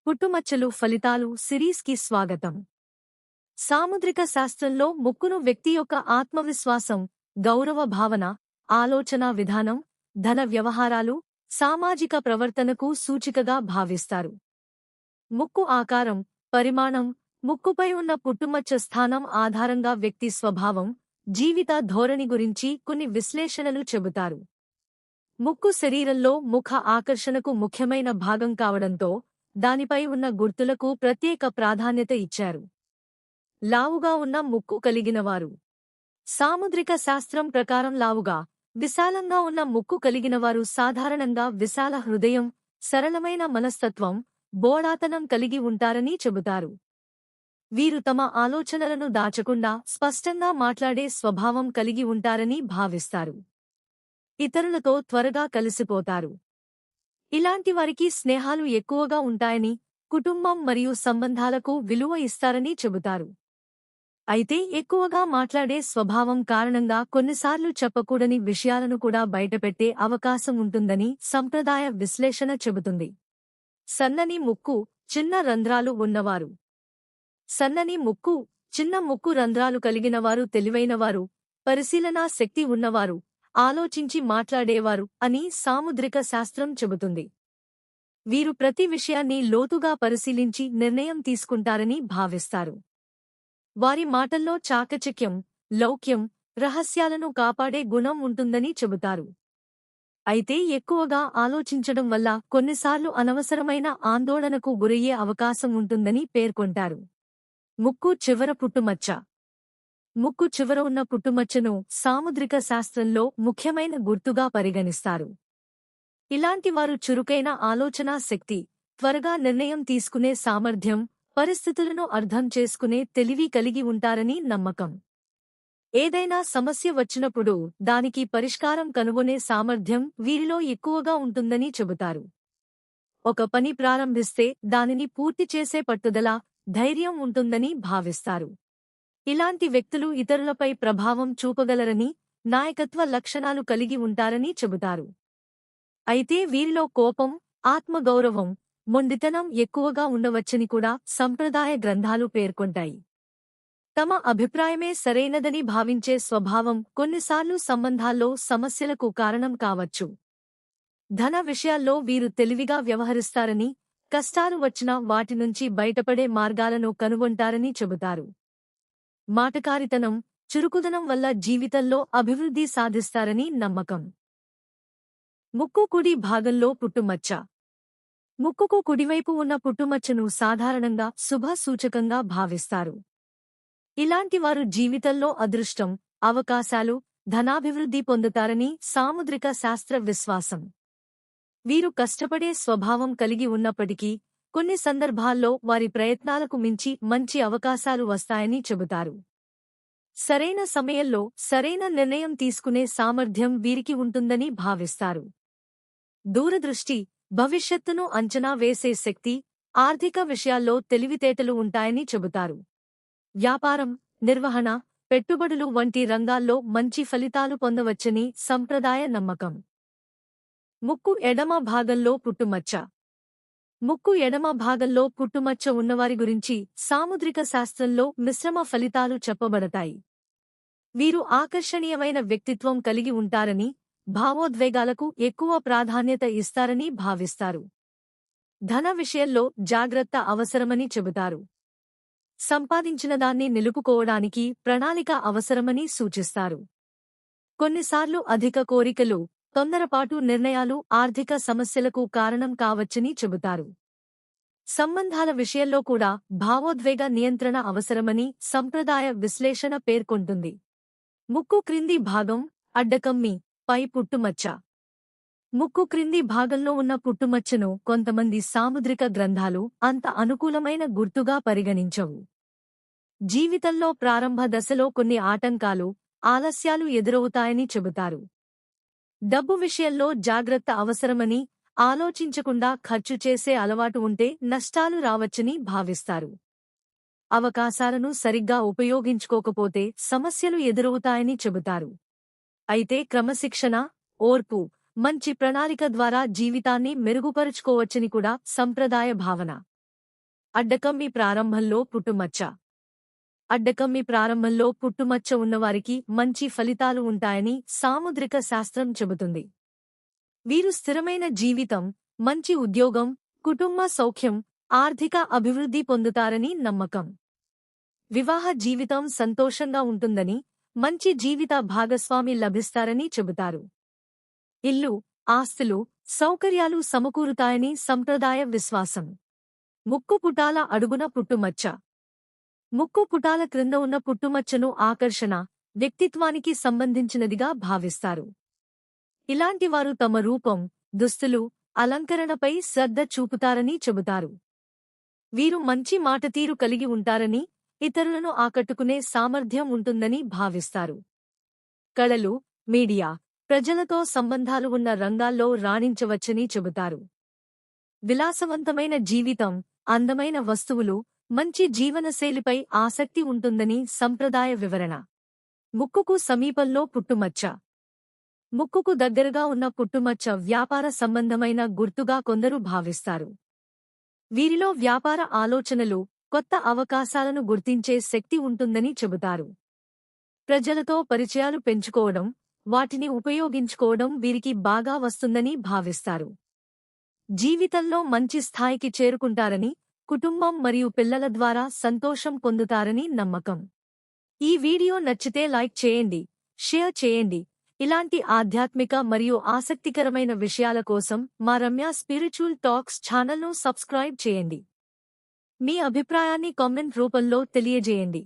పుట్టుమచ్చలు ఫలితాలు సిరీస్కి స్వాగతం. సాముద్రిక శాస్త్రంలో ముక్కును వ్యక్తి యొక్క ఆత్మవిశ్వాసం, గౌరవ భావన, ఆలోచనా విధానం, ధన వ్యవహారాలు, సామాజిక ప్రవర్తనకు సూచికగా భావిస్తారు. ముక్కు ఆకారం, పరిమాణం, ముక్కుపై ఉన్న పుట్టుమచ్చ స్థానం ఆధారంగా వ్యక్తి స్వభావం, జీవిత ధోరణి గురించి కొన్ని విశ్లేషణలు చెబుతారు. ముక్కు శరీరంలో ముఖ ఆకర్షణకు ముఖ్యమైన భాగం కావడంతో దానిపై ఉన్న గుర్తులకు ప్రత్యేక ప్రాధాన్యత ఇచ్చారు. లావుగా ఉన్న ముక్కు కలిగినవారు. సాముద్రిక శాస్త్రం ప్రకారం లావుగా, విశాలంగా ఉన్న ముక్కు కలిగినవారు సాధారణంగా విశాల హృదయం, సరళమైన మనస్తత్వం, బోడాతనం కలిగి ఉంటారని చెబుతారు. వీరు తమ ఆలోచనలను దాచకుండా స్పష్టంగా మాట్లాడే స్వభావం కలిగి ఉంటారని భావిస్తారు. ఇతరులతో త్వరగా కలిసిపోతారు. ఇలాంటి వారికి స్నేహాలు ఎక్కువగా ఉంటాయని, కుటుంబం మరియు సంబంధాలకు విలువ ఇస్తారని చెబుతారు. అయితే ఎక్కువగా మాట్లాడే స్వభావం కారణంగా కొన్నిసార్లు చెప్పకూడని విషయాలను కూడా బయటపెట్టే అవకాశం ఉంటుందని సంప్రదాయ విశ్లేషణ చెబుతుంది. సన్నని ముక్కు, చిన్న రంధ్రాలు ఉన్నవారు. సన్నని ముక్కు, చిన్న ముక్కు రంధ్రాలు కలిగినవారు తెలివైనవారు, పరిశీలనా శక్తి ఉన్నవారు, ఆలోచించి మాట్లాడేవారు అని సాముద్రిక శాస్త్రం చెబుతుంది. వీరు ప్రతి విషయాన్ని లోతుగా పరిశీలించి నిర్ణయం తీసుకుంటారని భావిస్తారు. వారి మాటల్లో చాకచక్యం, లౌక్యం, రహస్యాలను కాపాడే గుణం ఉంటుందని చెబుతారు. అయితే ఎక్కువగా ఆలోచించడం వల్ల కొన్నిసార్లు అనవసరమైన ఆందోళనకు గురయ్యే అవకాశం ఉంటుందని పేర్కొంటారు. ముక్కు చివర పుట్టుమచ్చ. ముక్కు చివర ఉన్న పుట్టుమచ్చను సాముద్రిక శాస్త్రంలో ముఖ్యమైన గుర్తుగా పరిగణిస్తారు. ఇలాంటి వారు చురుకైన ఆలోచనా శక్తి, త్వరగా నిర్ణయం తీసుకునే సామర్థ్యం, పరిస్థితులను అర్థం చేసుకునే తెలివి కలిగి ఉంటారని నమ్మకం. ఏదైనా సమస్య వచ్చినప్పుడు దానికి పరిష్కారం కనుగొనే సామర్థ్యం వీరిలో ఎక్కువగా ఉంటుందని చెబుతారు. ఒక పని ప్రారంభిస్తే దానిని పూర్తి చేసే పట్టుదల, ధైర్యం ఉంటుందని భావిస్తారు. ఇలాంటి వ్యక్తులు ఇతరులపై ప్రభావం చూపగలరని, నాయకత్వ లక్షణాలు కలిగి ఉంటారని చెబుతారు. అయితే వీరిలో కోపం, ఆత్మగౌరవం, మొండితనం ఎక్కువగా ఉండవచ్చని కూడా సంప్రదాయ గ్రంథాలు పేర్కొంటాయి. తమ అభిప్రాయమే సరైనదని భావించే స్వభావం కొన్నిసార్లు సంబంధాల్లో సమస్యలకు కారణం కావచ్చు. ధన విషయాల్లో వీరు తెలివిగా వ్యవహరిస్తారని, కష్టాలు వచ్చినా వాటి నుంచి బయటపడే మార్గాలను కనుగొంటారని చెబుతారు. మాటకారితనం, చురుకుదనం వల్ల జీవితంలో అభివృద్ధి సాధిస్తారని నమ్మకం. ముక్కు కుడి భాగంలో పుట్టుమచ్చ. ముక్కుకు కుడివైపు ఉన్న పుట్టుమచ్చను సాధారణంగా శుభ సూచకంగా భావిస్తారు. ఇలాంటి వారు జీవితంలో అదృష్టం, అవకాశాలు, ధనాభివృద్ధి పొందుతారని సాముద్రిక శాస్త్ర విశ్వాసం. వీరు కష్టపడే స్వభావం కలిగి ఉన్నప్పటికీ కొన్ని సందర్భాల్లో వారి ప్రయత్నాలకు మించి మంచి అవకాశాలు వస్తాయని చెబుతారు. సరైన సమయంలో సరైన నిర్ణయం తీసుకునే సామర్థ్యం వీరికి ఉంటుందని భావిస్తారు. దూరదృష్టి, భవిష్యత్తును అంచనా వేసే శక్తి, ఆర్థిక విషయాల్లో తెలివితేటలు ఉంటాయని చెబుతారు. వ్యాపారం, నిర్వహణ, పెట్టుబడులు వంటి రంగాల్లో మంచి ఫలితాలు పొందవచ్చని సంప్రదాయ నమ్మకం. ముక్కు ఎడమ భాగంలో పుట్టుమచ్చ. ముక్కు ఎడమ భాగంలో పుట్టుమచ్చ ఉన్నవారి గురించి సాముద్రిక శాస్త్రంలో మిశ్రమ ఫలితాలు చెప్పబడతాయి. వీరు ఆకర్షణీయమైన వ్యక్తిత్వం కలిగి ఉంటారని, భావోద్వేగాలకు ఎక్కువ ప్రాధాన్యత ఇస్తారని భావిస్తారు. ధన విషయంలో జాగ్రత్త అవసరమని చెబుతారు. సంపాదించిన దాన్ని నిలుపుకోవడానికి ప్రణాళిక అవసరమని సూచిస్తారు. కొన్నిసార్లు అధిక కోరికలు, తొందరపాటు నిర్ణయాలు ఆర్థిక సమస్యలకు కారణం కావచ్చని చెబుతారు. సంబంధాల విషయంలో కూడా భావోద్వేగ నియంత్రణ అవసరమని సంప్రదాయ విశ్లేషణ పేర్కొంటుంది. ముక్కు క్రింది భాగం, అడ్డకమ్మి, పై పుట్టుమచ్చ. ముక్కు క్రింది భాగంలో ఉన్న పుట్టుమచ్చను కొంతమంది సాముద్రిక గ్రంథాలు అంత అనుకూలమైన గుర్తుగా పరిగణించవు. జీవితంలో ప్రారంభ దశలో కొన్ని ఆటంకాలు, ఆలస్యాలు ఎదురవుతాయని చెబుతారు. డబ్బు విషయంలో జాగ్రత్త అవసరమని, ఆలోచించకుండా ఖర్చు చేసే అలవాటు ఉంటే నష్టాలు రావచ్చని భావిస్తారు. అవకాశాలను సరిగ్గా ఉపయోగించుకోకపోతే సమస్యలు ఎదురవుతాయని చెబుతారు. అయితే క్రమశిక్షణ, ఓర్పు, మంచి ప్రణాళిక ద్వారా జీవితాన్ని మెరుగుపరుచుకోవచ్చని కూడా సంప్రదాయ భావన. అడ్డకమ్మి ప్రారంభంలో పుట్టుమచ్చ. అడ్డకమ్మి ప్రారంభంలో పుట్టుమచ్చ ఉన్నవారికి మంచి ఫలితాలు ఉంటాయని సాముద్రిక శాస్త్రం చెబుతుంది. వీరు స్థిరమైన జీవితం, మంచి ఉద్యోగం, కుటుంబ సౌఖ్యం, ఆర్థిక అభివృద్ధి పొందుతారని నమ్మకం. వివాహ జీవితం సంతోషంగా ఉంటుందని, మంచి జీవిత భాగస్వామి లభిస్తారని చెబుతారు. ఇల్లు, ఆస్తులు, సౌకర్యాలు సమకూరుతాయని సంప్రదాయ విశ్వాసం. ముక్కు పుటాల అడుగున పుట్టుమచ్చ. ముక్కు పుటాల క్రింద ఉన్న పుట్టుమచ్చను ఆకర్షణ, వ్యక్తిత్వానికి సంబంధించినదిగా భావిస్తారు. ఇలాంటివారు తమ రూపం, దుస్తులు, అలంకరణపై శ్రద్ధ చూపుతారని చెబుతారు. వీరు మంచి మాటతీరు కలిగి ఉంటారని, ఇతరులను ఆకట్టుకునే సామర్థ్యం ఉంటుందని భావిస్తారు. కళలు, మీడియా, ప్రజలతో సంబంధాలు ఉన్న రంగాల్లో రాణించవచ్చని చెబుతారు. విలాసవంతమైన జీవితం, అందమైన వస్తువులు, మంచి జీవనశైలిపై ఆసక్తి ఉంటుందని సంప్రదాయ వివరణ. ముక్కుకు సమీపంలో పుట్టుమచ్చ. ముక్కుకు దగ్గరగా ఉన్న పుట్టుమచ్చ వ్యాపార సంబంధమైన గుర్తుగా కొందరు భావిస్తారు. వీరిలో వ్యాపార ఆలోచనలు, కొత్త అవకాశాలను గుర్తించే శక్తి ఉంటుందని చెబుతారు. ప్రజలతో పరిచయాలు పెంచుకోవడం, వాటిని ఉపయోగించుకోవడం వీరికి బాగా వస్తుందని భావిస్తారు. జీవితంలో మంచి స్థాయికి చేరుకుంటారని, కుటుంబం మరియు పిల్లల ద్వారా సంతోషం పొందుతారని నమ్మకం. ఈ వీడియో నచ్చితే లైక్ చేయండి, షేర్ చేయండి. ఇలాంటి ఆధ్యాత్మిక మరియు ఆసక్తికరమైన విషయాల కోసం మా రమ్య స్పిరిచువల్ టాక్స్ ఛానల్ను సబ్స్క్రైబ్ చేయండి. మీ అభిప్రాయాన్ని కామెంట్ రూపంలో తెలియజేయండి.